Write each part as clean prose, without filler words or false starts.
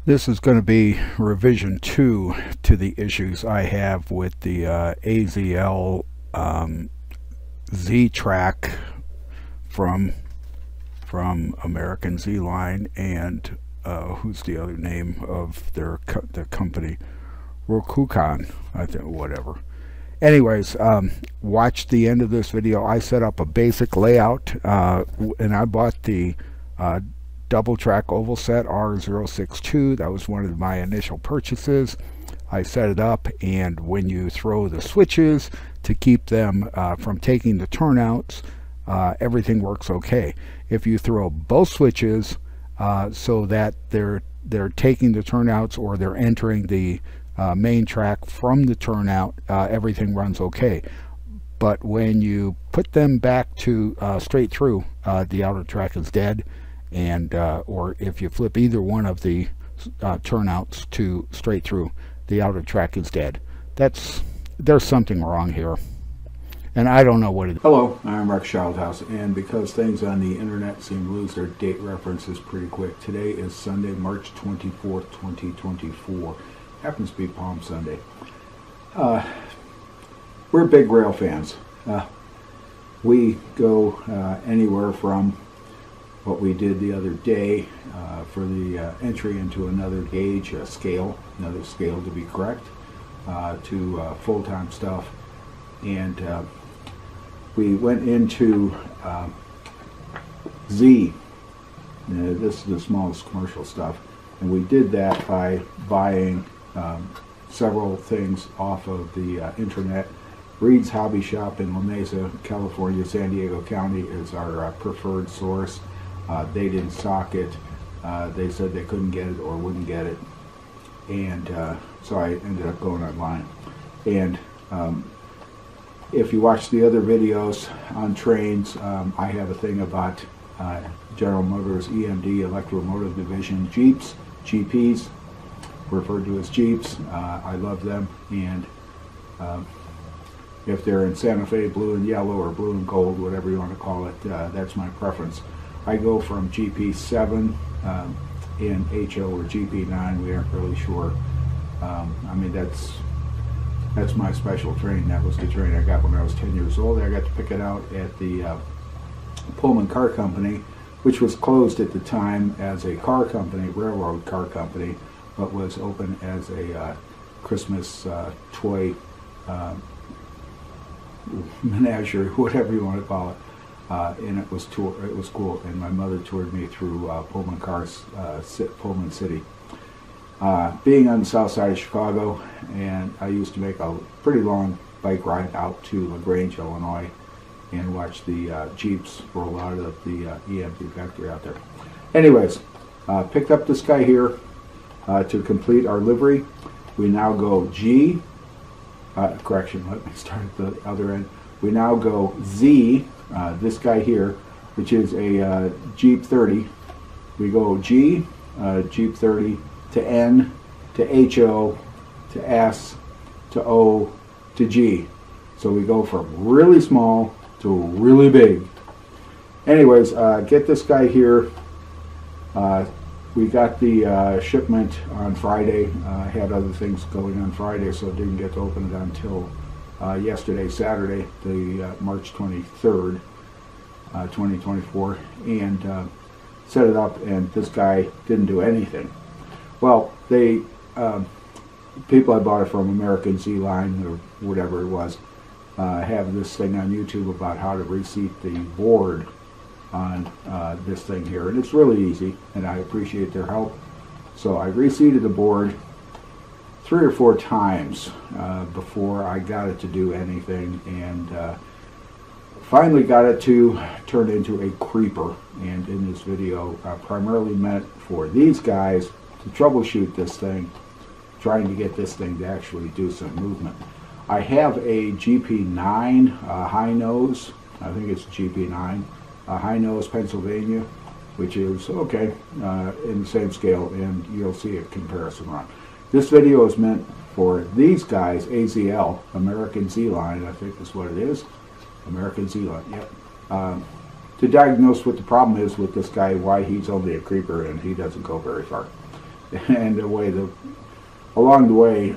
This is going to be revision 2 to the issues I have with the AZL Z-Track from American Z-Line, and who's the other name of their company? Rokuhan, I think, whatever. Anyways, watch the end of this video. I set up a basic layout, and I bought the double track oval set R062. That was one of my initial purchases. I set it up, and when you throw the switches to keep them from taking the turnouts, everything works okay. If you throw both switches so that they're taking the turnouts or they're entering the main track from the turnout, everything runs okay. But when you put them back to straight through, the outer track is dead, and or if you flip either one of the turnouts to straight through, the outer track is dead. There's something wrong here, and I don't know what it is. Hello, I'm Rex Childhouse, and because things on the internet seem to lose their date references pretty quick, today is Sunday, March 24th, 2024. Happens to be Palm Sunday. We're big rail fans. We go anywhere from what we did the other day for the entry into another gauge, another scale to be correct, to full-time stuff. And we went into Z. This is the smallest commercial stuff. And we did that by buying several things off of the internet. Reed's Hobby Shop in La Mesa, California, San Diego County is our preferred source. They didn't stock it. They said they couldn't get it or wouldn't get it. And so I ended up going online. And if you watch the other videos on trains, I have a thing about General Motors EMD, Electromotive Division Jeeps, GPs, referred to as Jeeps. I love them, and if they're in Santa Fe blue and yellow or blue and gold, whatever you want to call it, that's my preference. I go from GP7 in HO or GP9, we aren't really sure. I mean, that's my special train. That was the train I got when I was 10 years old. I got to pick it out at the Pullman Car Company, which was closed at the time as a car company, railroad car company, but was open as a Christmas toy menagerie, whatever you want to call it. And it was cool. And my mother toured me through Pullman City. Being on the south side of Chicago, and I used to make a pretty long bike ride out to LaGrange, Illinois, and watch the Jeeps roll out of the EMD factory out there. Anyways, picked up this guy here to complete our livery. We now go G, correction, let me start at the other end. We now go Z, this guy here, which is a Jeep 30. We go G, Jeep 30, to N, to HO, to S, to O, to G. So we go from really small to really big. Anyways, get this guy here. We got the shipment on Friday. I had other things going on Friday, so didn't get to open it until yesterday, Saturday, the March 23rd, 2024, and set it up, and this guy didn't do anything. Well, they people I bought it from, American Z-Line or whatever it was, have this thing on YouTube about how to reseat the board on this thing here, and it's really easy, and I appreciate their help. So I reseated the board 3 or 4 times before I got it to do anything, and finally got it to turn into a creeper. And in this video, primarily meant for these guys to troubleshoot this thing, trying to get this thing to actually do some movement. I have a GP9 high nose, I think it's GP9, high nose Pennsylvania, which is okay in the same scale, and you'll see a comparison run. This video is meant for these guys, AZL, American Z-Line, I think that's what it is, American Z-Line, yep. To diagnose what the problem is with this guy, why he's only a creeper and he doesn't go very far. And along the way,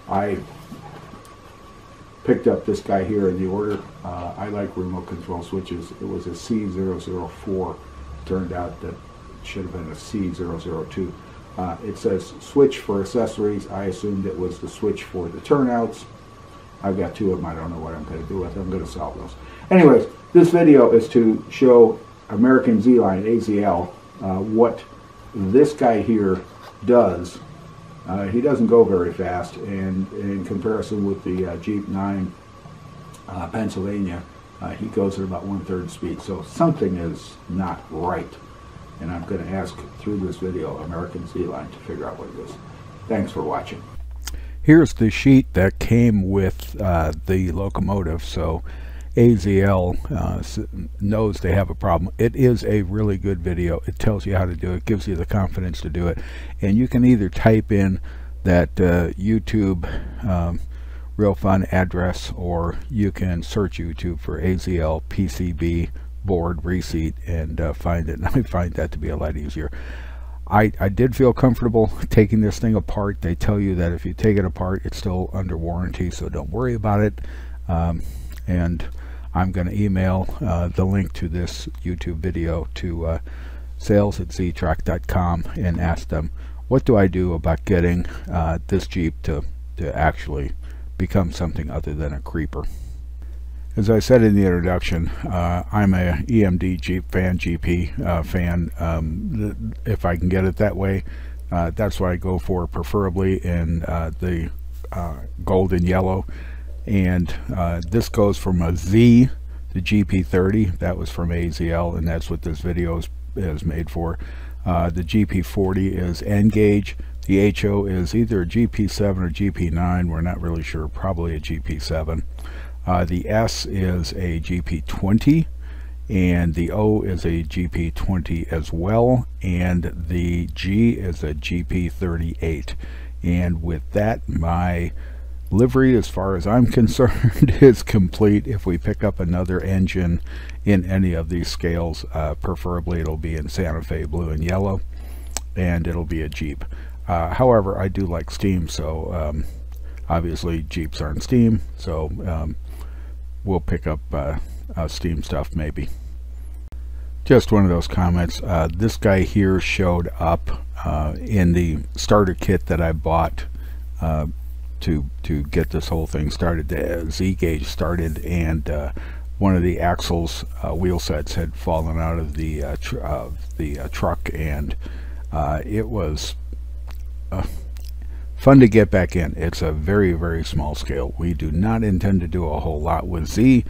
I picked up this guy here in the order. I like remote control switches. It was a C004. Turned out that it should have been a C002. It says switch for accessories. I assumed it was the switch for the turnouts. I've got two of them. I don't know what I'm going to do with them. I'm going to sell those. Anyways, this video is to show American Z-Line, AZL, what this guy here does. He doesn't go very fast, and in comparison with the Jeep 9 Pennsylvania, he goes at about 1/3 speed. So something is not right, and I'm going to ask through this video American Z-Line to figure out what it is. Thanks for watching. Here's the sheet that came with the locomotive, so AZL knows they have a problem. It is a really good video. It tells you how to do it, gives you the confidence to do it, and you can either type in that YouTube Real Fun address, or you can search YouTube for AZL PCB board receipt and find it, and I find that to be a lot easier. I did feel comfortable taking this thing apart. They tell you that if you take it apart, it's still under warranty, so don't worry about it. And I'm going to email the link to this YouTube video to sales@ztrack.com and ask them, what do I do about getting this Jeep to actually become something other than a creeper? As I said in the introduction, I'm a EMD Jeep fan, GP fan. If I can get it that way, that's what I go for, preferably in the gold and yellow. And this goes from a Z, the GP-30, that was from AZL, and that's what this video is made for. The GP-40 is N gauge. The HO is either a GP-7 or GP-9. We're not really sure, probably a GP-7. The S is a GP-20, and the O is a GP-20 as well, and the G is a GP-38. And with that, my livery, as far as I'm concerned, is complete. If we pick up another engine in any of these scales, preferably it'll be in Santa Fe blue and yellow, and it'll be a Jeep. However, I do like steam, so obviously Jeeps aren't steam, so we'll pick up steam stuff maybe. Just one of those comments. This guy here showed up in the starter kit that I bought to get this whole thing started. The Z gauge started, and one of the axles wheel sets had fallen out of the truck, and it was fun to get back in. It's a very, very small scale. We do not intend to do a whole lot with Z.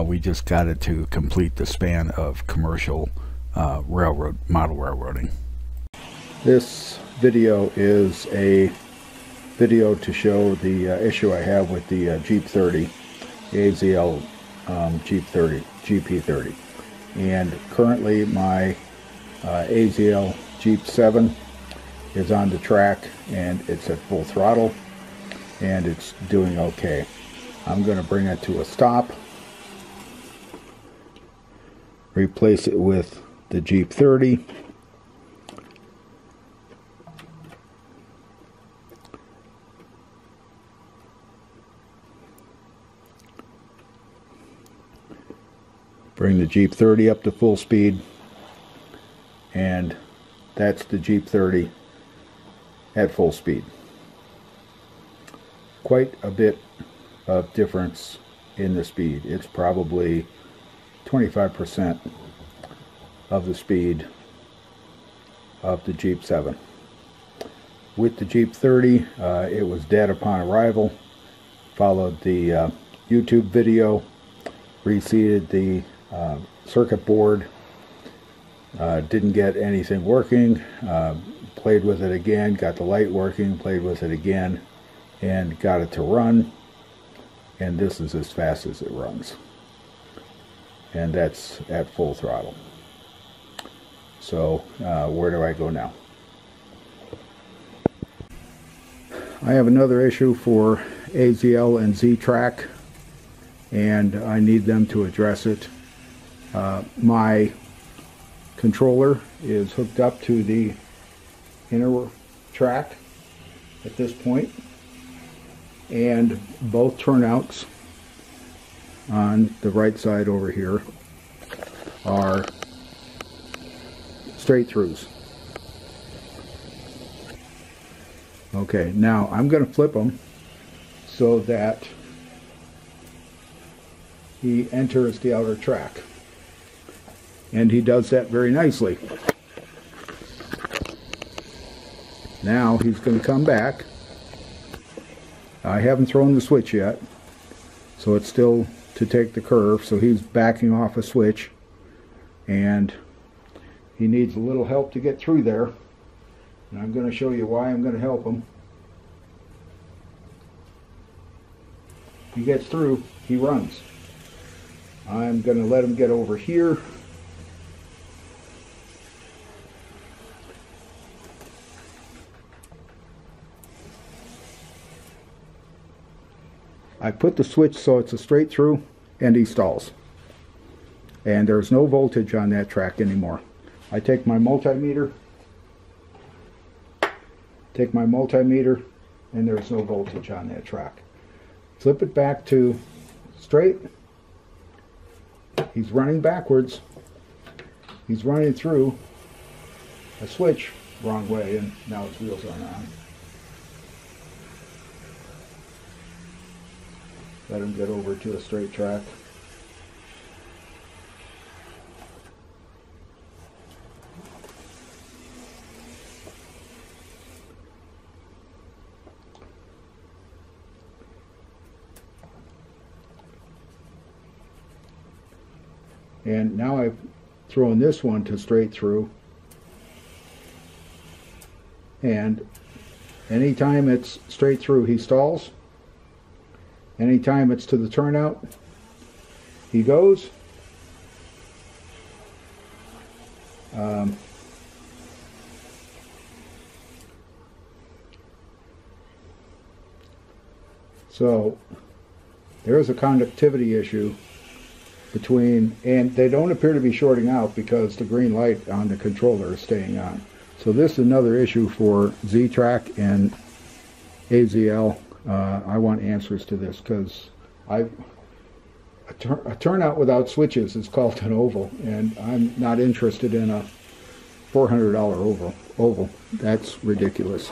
We just got it to complete the span of commercial model railroading. This video is a video to show the issue I have with the Jeep 30, the AZL Jeep-30, GP-30. And currently my AZL Jeep 7 is on the track, and it's at full throttle, and it's doing okay. I'm going to bring it to a stop, replace it with the Jeep 30, bring the Jeep 30 up to full speed, and that's the Jeep 30 at full speed. Quite a bit of difference in the speed. It's probably 25% of the speed of the Jeep 7. With the Jeep 30, it was dead upon arrival. Followed the YouTube video, reseated the circuit board, didn't get anything working, played with it again, got the light working, played with it again, and got it to run, and this is as fast as it runs, and that's at full throttle. So where do I go now? I have another issue for AZL and Z-Track, and I need them to address it. My controller is hooked up to the inner track at this point, and both turnouts on the right side over here are straight throughs. Okay, now I'm going to flip them so that he enters the outer track, and he does that very nicely. Now he's going to come back. I haven't thrown the switch yet, so it's still to take the curve, so he's backing off a switch, and he needs a little help to get through there, and I'm going to show you why I'm going to help him. He gets through, he runs. I'm going to let him get over here. I put the switch so it's a straight through, and he stalls. And there's no voltage on that track anymore. I take my multimeter, and there's no voltage on that track. Flip it back to straight. He's running backwards. He's running through a switch wrong way, and now his wheels aren't on. Let him get over to a straight track. And now I've thrown this one to straight through, and anytime it's straight through he stalls. Anytime it's to the turnout, he goes. So there's a conductivity issue between, and they don't appear to be shorting out because the green light on the controller is staying on. So this is another issue for Z-Track and AZL. I want answers to this, because a turnout without switches is called an oval, and I'm not interested in a $400 oval. That's ridiculous.